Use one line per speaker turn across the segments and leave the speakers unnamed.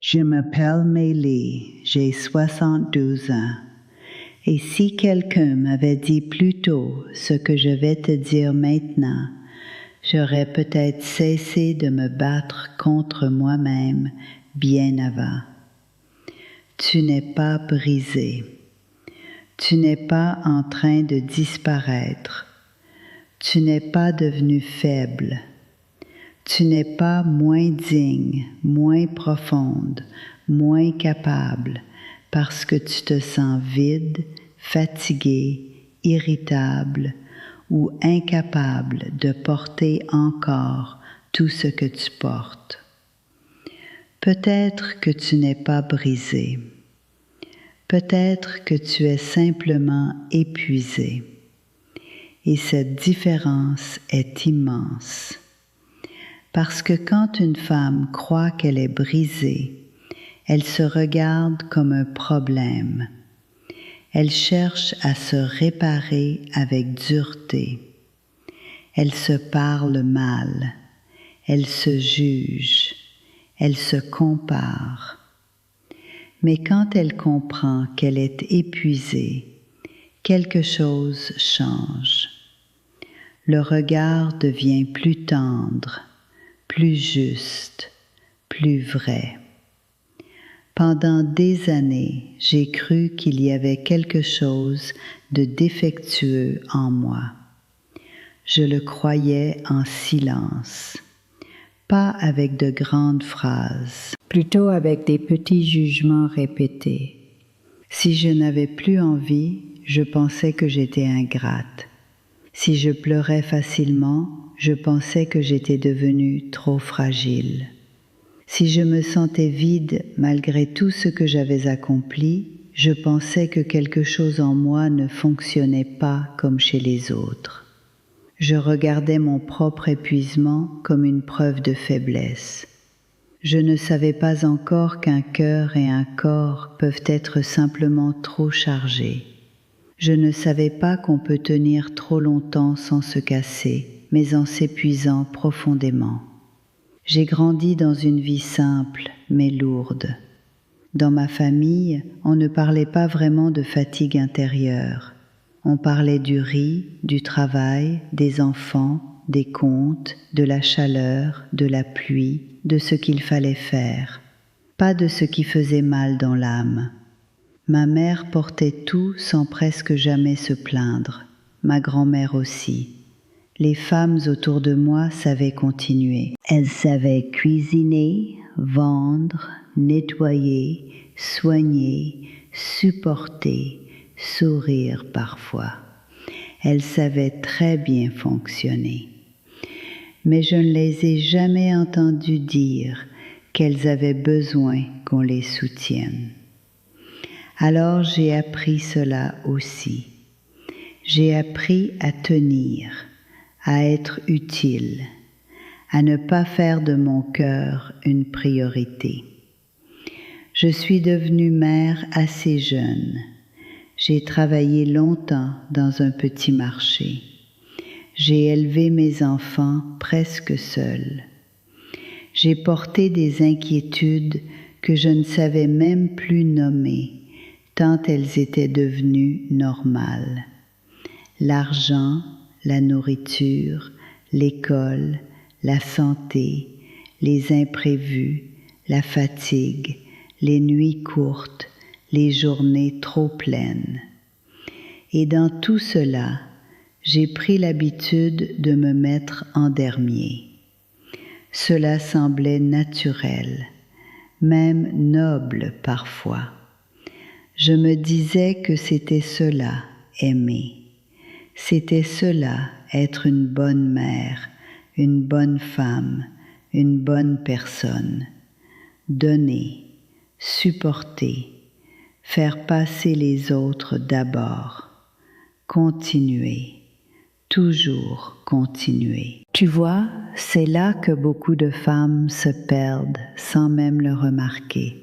Je m'appelle Mélie, j'ai 72 ans. Et si quelqu'un m'avait dit plus tôt ce que je vais te dire maintenant, j'aurais peut-être cessé de me battre contre moi-même bien avant. Tu n'es pas brisé. Tu n'es pas en train de disparaître. Tu n'es pas devenu faible. Tu n'es pas moins digne, moins profonde, moins capable parce que tu te sens vide, fatigué, irritable ou incapable de porter encore tout ce que tu portes. Peut-être que tu n'es pas brisé. Peut-être que tu es simplement épuisé. Et cette différence est immense. Parce que quand une femme croit qu'elle est brisée, elle se regarde comme un problème. Elle cherche à se réparer avec dureté. Elle se parle mal. Elle se juge. Elle se compare. Mais quand elle comprend qu'elle est épuisée, quelque chose change. Le regard devient plus tendre, plus juste, plus vrai. Pendant des années, j'ai cru qu'il y avait quelque chose de défectueux en moi. Je le croyais en silence, pas avec de grandes phrases, plutôt avec des petits jugements répétés. Si je n'avais plus envie, je pensais que j'étais ingrate. Si je pleurais facilement, je pensais que j'étais devenue trop fragile. Si je me sentais vide malgré tout ce que j'avais accompli, je pensais que quelque chose en moi ne fonctionnait pas comme chez les autres. Je regardais mon propre épuisement comme une preuve de faiblesse. Je ne savais pas encore qu'un cœur et un corps peuvent être simplement trop chargés. Je ne savais pas qu'on peut tenir trop longtemps sans se casser, mais en s'épuisant profondément. J'ai grandi dans une vie simple, mais lourde. Dans ma famille, on ne parlait pas vraiment de fatigue intérieure. On parlait du riz, du travail, des enfants, des comptes, de la chaleur, de la pluie, de ce qu'il fallait faire. Pas de ce qui faisait mal dans l'âme. Ma mère portait tout sans presque jamais se plaindre. Ma grand-mère aussi. Les femmes autour de moi savaient continuer. Elles savaient cuisiner, vendre, nettoyer, soigner, supporter, sourire parfois. Elles savaient très bien fonctionner. Mais je ne les ai jamais entendues dire qu'elles avaient besoin qu'on les soutienne. Alors j'ai appris cela aussi. J'ai appris à tenir, à être utile, à ne pas faire de mon cœur une priorité. Je suis devenue mère assez jeune. J'ai travaillé longtemps dans un petit marché. J'ai élevé mes enfants presque seule. J'ai porté des inquiétudes que je ne savais même plus nommer, tant elles étaient devenues normales. L'argent, la nourriture, l'école, la santé, les imprévus, la fatigue, les nuits courtes, les journées trop pleines. Et dans tout cela, j'ai pris l'habitude de me mettre en dernier. Cela semblait naturel, même noble parfois. Je me disais que c'était cela, aimer. C'était cela, être une bonne mère, une bonne femme, une bonne personne. Donner, supporter, faire passer les autres d'abord, continuer, toujours continuer. Tu vois, c'est là que beaucoup de femmes se perdent sans même le remarquer.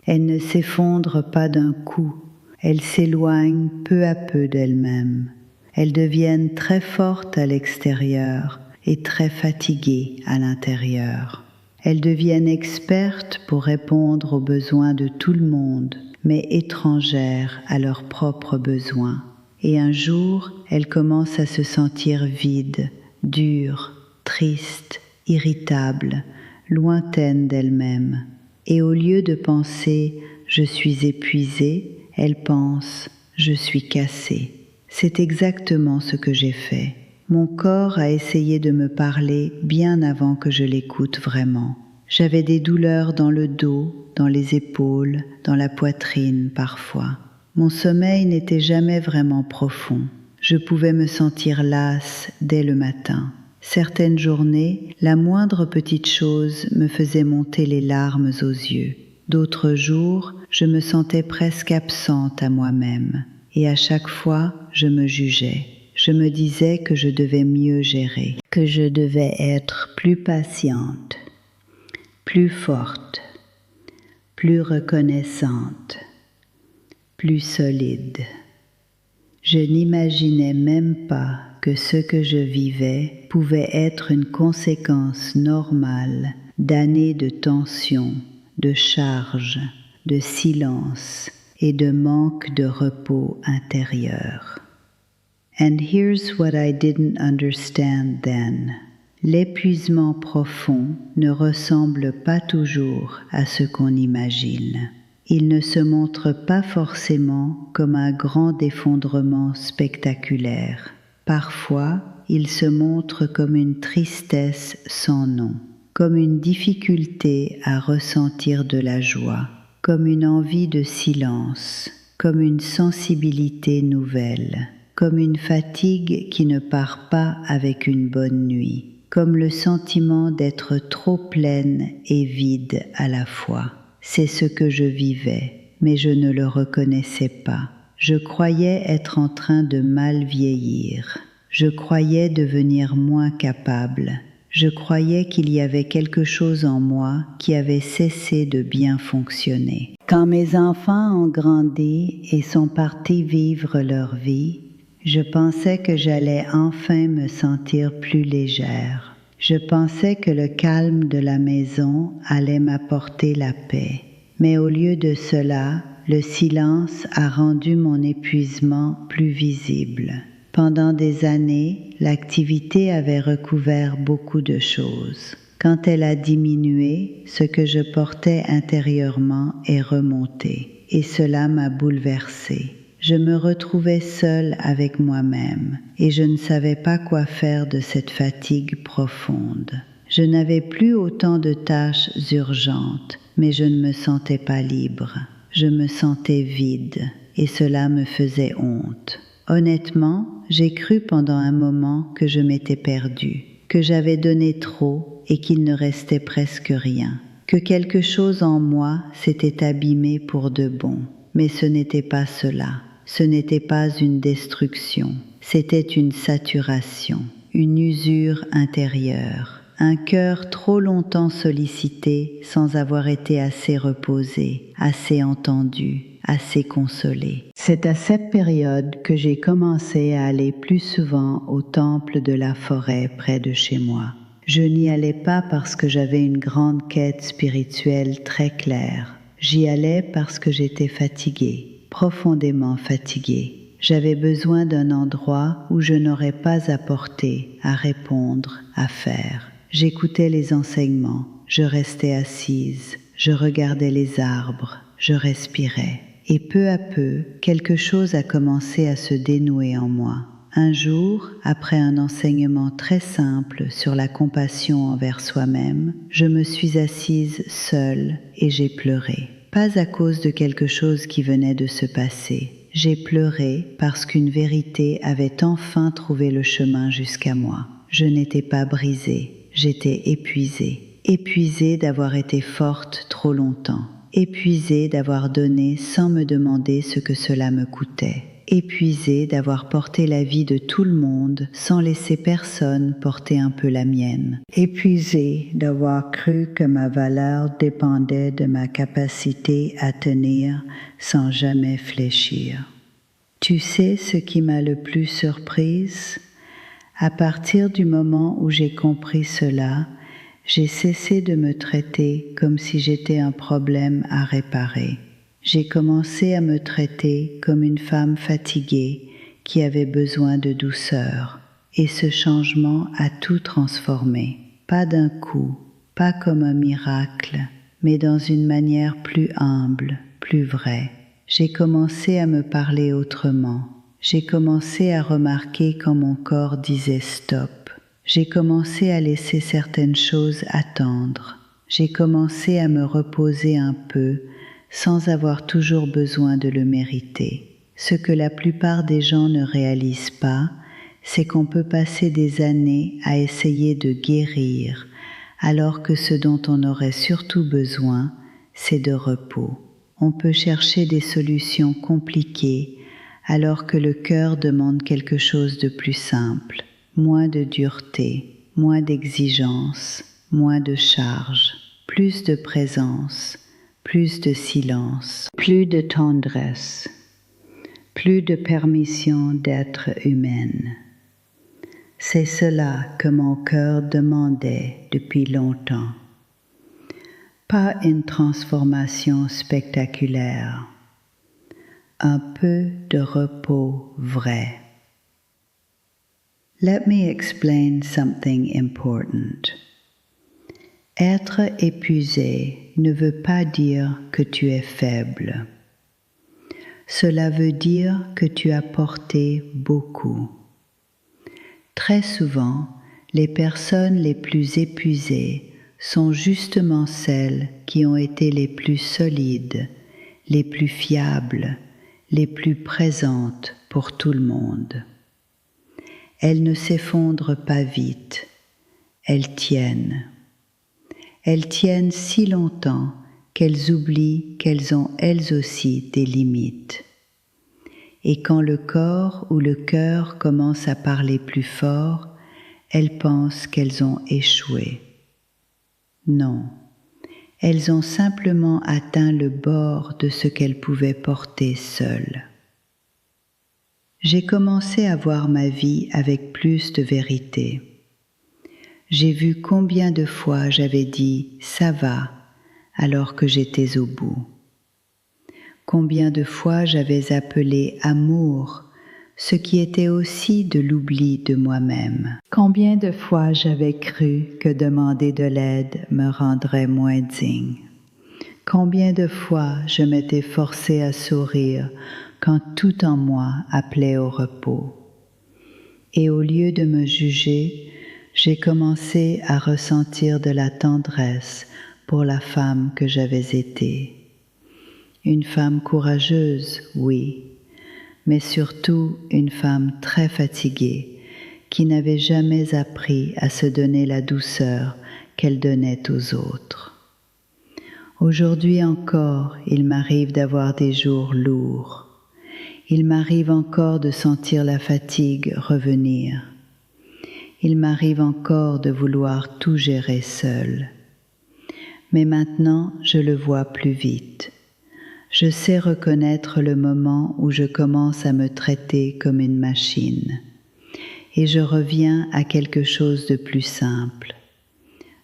Elles ne s'effondrent pas d'un coup, elles s'éloignent peu à peu d'elles-mêmes. Elles deviennent très fortes à l'extérieur et très fatiguées à l'intérieur. Elles deviennent expertes pour répondre aux besoins de tout le monde, mais étrangères à leurs propres besoins. Et un jour, elles commencent à se sentir vides, dures, tristes, irritables, lointaines d'elles-mêmes. Et au lieu de penser « je suis épuisée », elles pensent « je suis cassée ». C'est exactement ce que j'ai fait. Mon corps a essayé de me parler bien avant que je l'écoute vraiment. J'avais des douleurs dans le dos, dans les épaules, dans la poitrine parfois. Mon sommeil n'était jamais vraiment profond. Je pouvais me sentir lasse dès le matin. Certaines journées, la moindre petite chose me faisait monter les larmes aux yeux. D'autres jours, je me sentais presque absente à moi-même. Et à chaque fois, je me jugeais. Je me disais que je devais mieux gérer, que je devais être plus patiente, plus forte, plus reconnaissante, plus solide. Je n'imaginais même pas que ce que je vivais pouvait être une conséquence normale d'années de tension, de charge, de silence et de manque de repos intérieur. And here's what I didn't understand then. L'épuisement profond ne ressemble pas toujours à ce qu'on imagine. Il ne se montre pas forcément comme un grand effondrement spectaculaire. Parfois, il se montre comme une tristesse sans nom, comme une difficulté à ressentir de la joie, comme une envie de silence, comme une sensibilité nouvelle, comme une fatigue qui ne part pas avec une bonne nuit, comme le sentiment d'être trop pleine et vide à la fois. C'est ce que je vivais, mais je ne le reconnaissais pas. Je croyais être en train de mal vieillir. Je croyais devenir moins capable. Je croyais qu'il y avait quelque chose en moi qui avait cessé de bien fonctionner. Quand mes enfants ont grandi et sont partis vivre leur vie, je pensais que j'allais enfin me sentir plus légère. Je pensais que le calme de la maison allait m'apporter la paix. Mais au lieu de cela, le silence a rendu mon épuisement plus visible. Pendant des années, l'activité avait recouvert beaucoup de choses. Quand elle a diminué, ce que je portais intérieurement est remonté, et cela m'a bouleversée. Je me retrouvais seule avec moi-même et je ne savais pas quoi faire de cette fatigue profonde. Je n'avais plus autant de tâches urgentes, mais je ne me sentais pas libre. Je me sentais vide et cela me faisait honte. Honnêtement, j'ai cru pendant un moment que je m'étais perdue, que j'avais donné trop et qu'il ne restait presque rien, que quelque chose en moi s'était abîmé pour de bon. Mais ce n'était pas cela. Ce n'était pas une destruction, c'était une saturation, une usure intérieure, un cœur trop longtemps sollicité sans avoir été assez reposé, assez entendu, assez consolé. C'est à cette période que j'ai commencé à aller plus souvent au temple de la forêt près de chez moi. Je n'y allais pas parce que j'avais une grande quête spirituelle très claire. J'y allais parce que j'étais fatiguée. Profondément fatiguée. J'avais besoin d'un endroit où je n'aurais pas à porter, à répondre, à faire. J'écoutais les enseignements, je restais assise, je regardais les arbres, je respirais. Et peu à peu, quelque chose a commencé à se dénouer en moi. Un jour, après un enseignement très simple sur la compassion envers soi-même, je me suis assise seule et j'ai pleuré. Pas à cause de quelque chose qui venait de se passer. J'ai pleuré parce qu'une vérité avait enfin trouvé le chemin jusqu'à moi. Je n'étais pas brisée, j'étais épuisée. Épuisée d'avoir été forte trop longtemps. Épuisée d'avoir donné sans me demander ce que cela me coûtait. Épuisée d'avoir porté la vie de tout le monde sans laisser personne porter un peu la mienne. Épuisée d'avoir cru que ma valeur dépendait de ma capacité à tenir sans jamais fléchir. Tu sais ce qui m'a le plus surprise? À partir du moment où j'ai compris cela, J'ai cessé de me traiter comme si j'étais un problème à réparer. J'ai commencé à me traiter comme une femme fatiguée qui avait besoin de douceur. Et ce changement a tout transformé. Pas d'un coup, pas comme un miracle, mais dans une manière plus humble, plus vraie. J'ai commencé à me parler autrement. J'ai commencé à remarquer quand mon corps disait stop. J'ai commencé à laisser certaines choses attendre. J'ai commencé à me reposer un peu sans avoir toujours besoin de le mériter. Ce que la plupart des gens ne réalisent pas, c'est qu'on peut passer des années à essayer de guérir, alors que ce dont on aurait surtout besoin, c'est de repos. On peut chercher des solutions compliquées, alors que le cœur demande quelque chose de plus simple, moins de dureté, moins d'exigence, moins de charge, plus de présence, plus de silence, plus de tendresse, plus de permission d'être humaine. C'est cela que mon cœur demandait depuis longtemps. Pas une transformation spectaculaire, un peu de repos vrai. Let me explain something important. Être épuisé ne veut pas dire que tu es faible. Cela veut dire que tu as porté beaucoup. Très souvent, les personnes les plus épuisées sont justement celles qui ont été les plus solides, les plus fiables, les plus présentes pour tout le monde. Elles ne s'effondrent pas vite, elles tiennent. Elles tiennent si longtemps qu'elles oublient qu'elles ont elles aussi des limites. Et quand le corps ou le cœur commence à parler plus fort, elles pensent qu'elles ont échoué. Non, elles ont simplement atteint le bord de ce qu'elles pouvaient porter seules. J'ai commencé à voir ma vie avec plus de vérité. J'ai vu combien de fois j'avais dit « ça va » alors que j'étais au bout. Combien de fois j'avais appelé amour, ce qui était aussi de l'oubli de moi-même. Combien de fois j'avais cru que demander de l'aide me rendrait moins digne. Combien de fois je m'étais forcée à sourire quand tout en moi appelait au repos. Et au lieu de me juger, j'ai commencé à ressentir de la tendresse pour la femme que j'avais été. Une femme courageuse, oui, mais surtout une femme très fatiguée, qui n'avait jamais appris à se donner la douceur qu'elle donnait aux autres. Aujourd'hui encore, il m'arrive d'avoir des jours lourds. Il m'arrive encore de sentir la fatigue revenir. Il m'arrive encore de vouloir tout gérer seul. Mais maintenant, je le vois plus vite. Je sais reconnaître le moment où je commence à me traiter comme une machine. Et je reviens à quelque chose de plus simple.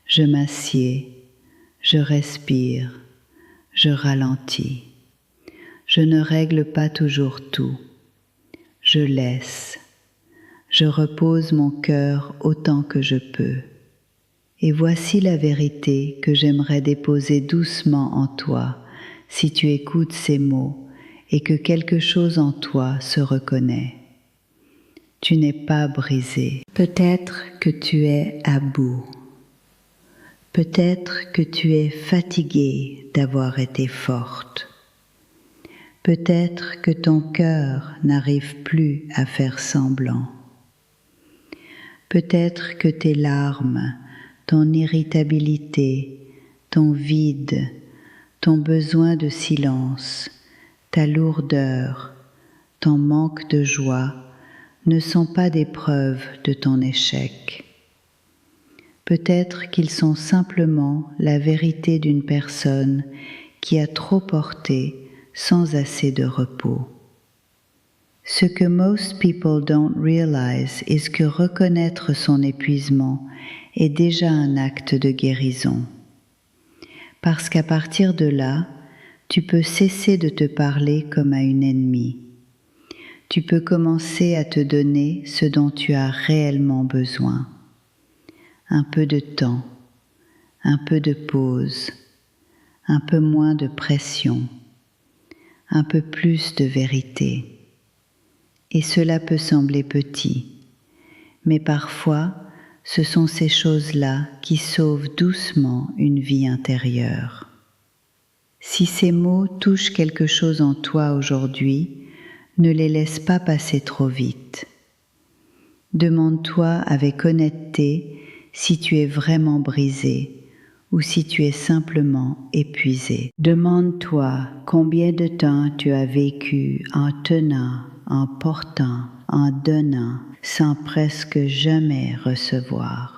Je m'assieds, je respire, je ralentis. Je ne règle pas toujours tout. Je laisse. Je repose mon cœur autant que je peux. Et voici la vérité que j'aimerais déposer doucement en toi, si tu écoutes ces mots et que quelque chose en toi se reconnaît. Tu n'es pas brisé. Peut-être que tu es à bout. Peut-être que tu es fatiguée d'avoir été forte. Peut-être que ton cœur n'arrive plus à faire semblant. Peut-être que tes larmes, ton irritabilité, ton vide, ton besoin de silence, ta lourdeur, ton manque de joie ne sont pas des preuves de ton échec. Peut-être qu'ils sont simplement la vérité d'une personne qui a trop porté sans assez de repos. Ce que most people don't realize est que reconnaître son épuisement est déjà un acte de guérison. Parce qu'à partir de là, tu peux cesser de te parler comme à une ennemie. Tu peux commencer à te donner ce dont tu as réellement besoin. Un peu de temps, un peu de pause, un peu moins de pression, un peu plus de vérité. Et cela peut sembler petit, mais parfois, ce sont ces choses-là qui sauvent doucement une vie intérieure. Si ces mots touchent quelque chose en toi aujourd'hui, ne les laisse pas passer trop vite. Demande-toi avec honnêteté si tu es vraiment brisé ou si tu es simplement épuisé. Demande-toi combien de temps tu as vécu en tenant, en portant, en donnant, sans presque jamais recevoir.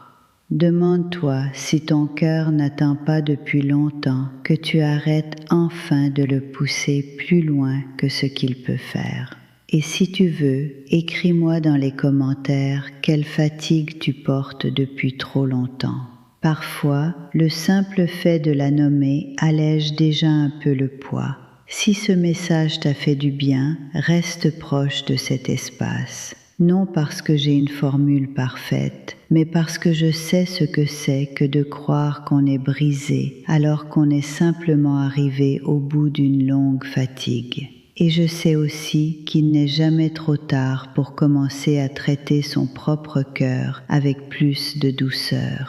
Demande-toi si ton cœur n'attend pas depuis longtemps que tu arrêtes enfin de le pousser plus loin que ce qu'il peut faire. Et si tu veux, écris-moi dans les commentaires quelle fatigue tu portes depuis trop longtemps. Parfois, le simple fait de la nommer allège déjà un peu le poids. Si ce message t'a fait du bien, reste proche de cet espace. Non parce que j'ai une formule parfaite, mais parce que je sais ce que c'est que de croire qu'on est brisé alors qu'on est simplement arrivé au bout d'une longue fatigue. Et je sais aussi qu'il n'est jamais trop tard pour commencer à traiter son propre cœur avec plus de douceur.